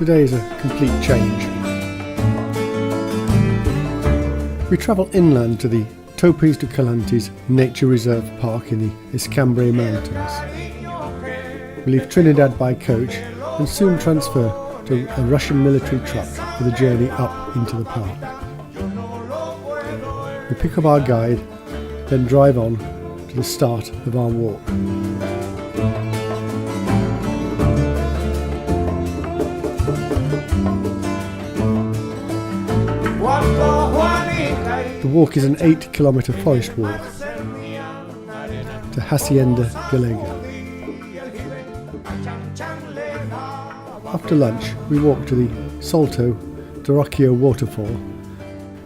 Today is a complete change. We travel inland to the Topes de Collantes Nature Reserve Park in the Escambray Mountains. We leave Trinidad by coach and soon transfer to a Russian military truck for the journey up into the park. We pick up our guide, then drive on to the start of our walk. The walk is an 8-kilometre forest walk to Hacienda Gallega. After lunch, we walked to the Salto de Rocio waterfall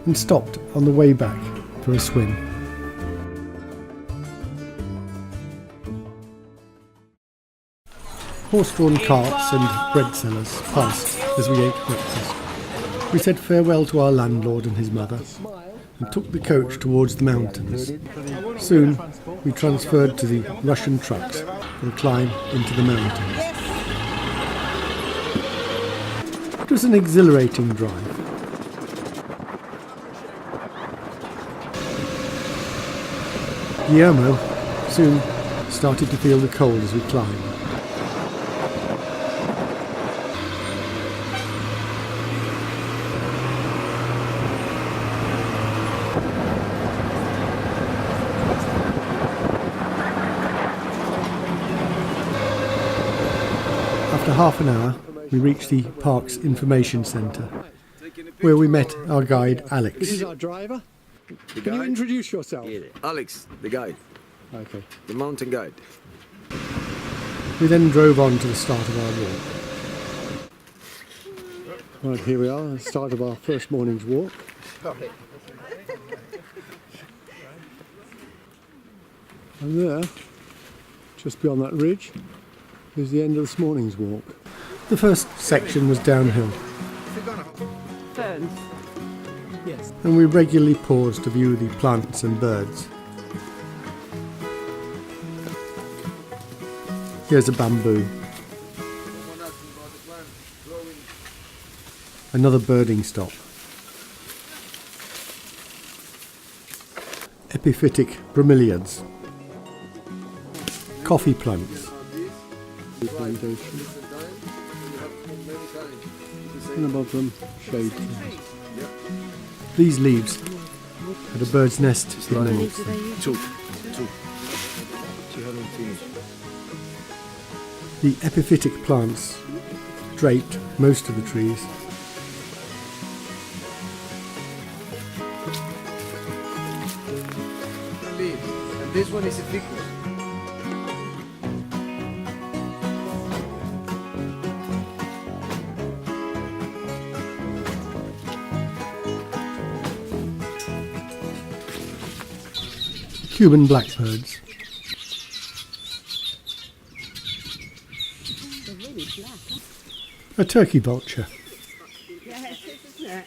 and stopped on the way back for a swim. Horse-drawn carts and bread sellers passed as we ate breakfast. We said farewell to our landlord and his mother and took the coach towards the mountains. Soon we transferred to the Russian trucks for the climb into the mountains. It was an exhilarating drive. Guillermo soon started to feel the cold as we climbed. After half an hour, we reached the park's information centre, where we met our guide Alex. This is our driver. Can you introduce yourself? Yeah, Alex, the guide. Okay. The mountain guide. We then drove on to the start of our walk. Right, here we are, the start of our first morning's walk. And there, just beyond that ridge, is the end of this morning's walk. The first section was downhill, and we regularly paused to view the plants and birds. Here's a bamboo. Another birding stop. Epiphytic bromeliads. Coffee plants. Plantation. And above them, shade trees. These leaves had a bird's nest in them. Two. She hadn't finished. The epiphytic plants draped most of the trees. And this one is a ficus. Cuban blackbirds. A turkey vulture. Yes, isn't it?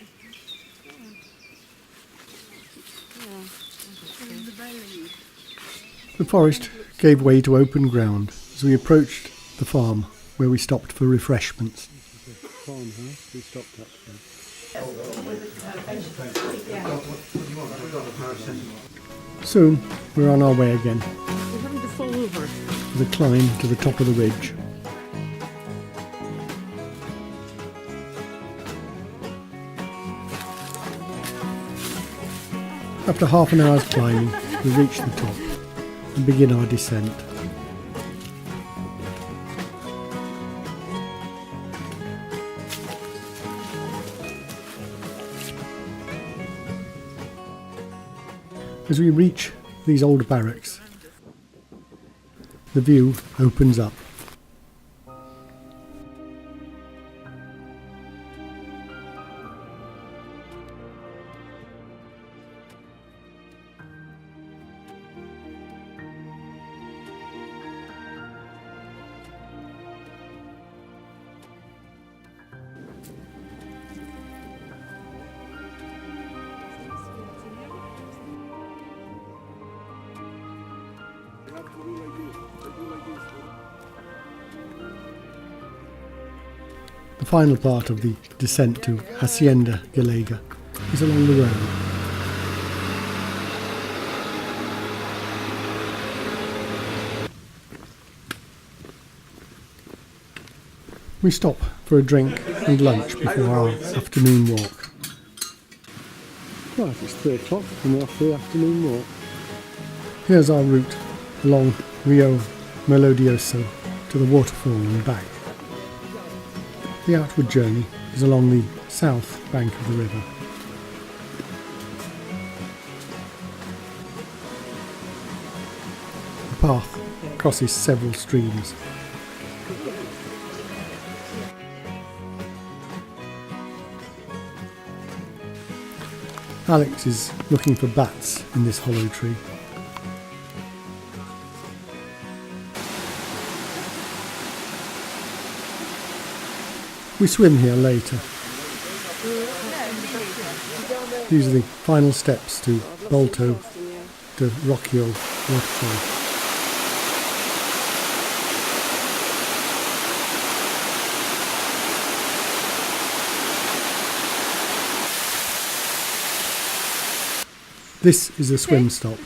The forest gave way to open ground as we approached the farm where we stopped for refreshments. Farmhouse, we stopped at. Soon we're on our way again, We're having to fall over. with a climb to the top of the ridge. After half an hour's climbing, we reach the top and begin our descent. As we reach these old barracks, the view opens up. The final part of the descent to Hacienda Gallega is along the road. We stop for a drink and lunch before our afternoon walk. Right, it's 3 o'clock and we're off for the afternoon walk. Here's our route along Rio Melodioso to the waterfall and back. The outward journey is along the south bank of the river. The path crosses several streams. Alex is looking for bats in this hollow tree. We swim here later. These are the final steps to Salto de Rocio waterfall. This is a swim stop.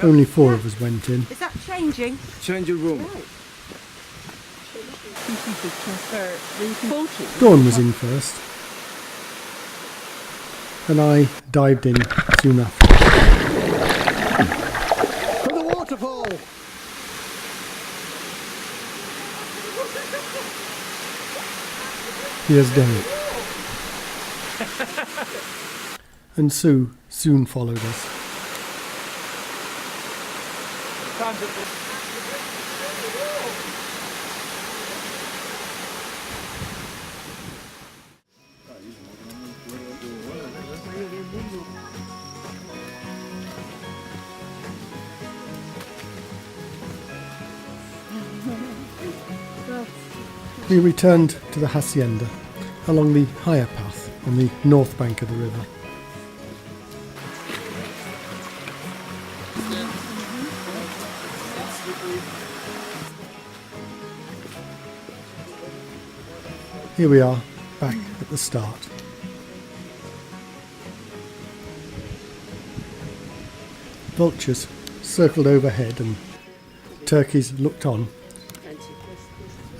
Only 4 of us went in. Is that changing? Change your room. Dawn was in first, and I dived in soon after. For the waterfall! Here's Derek. And Sue soon followed us. We returned to the hacienda along the higher path on the north bank of the river. Here we are, back at the start. Vultures circled overhead and turkeys looked on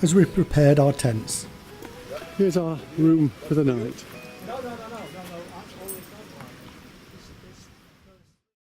as we prepared our tents. Here's our room for the night.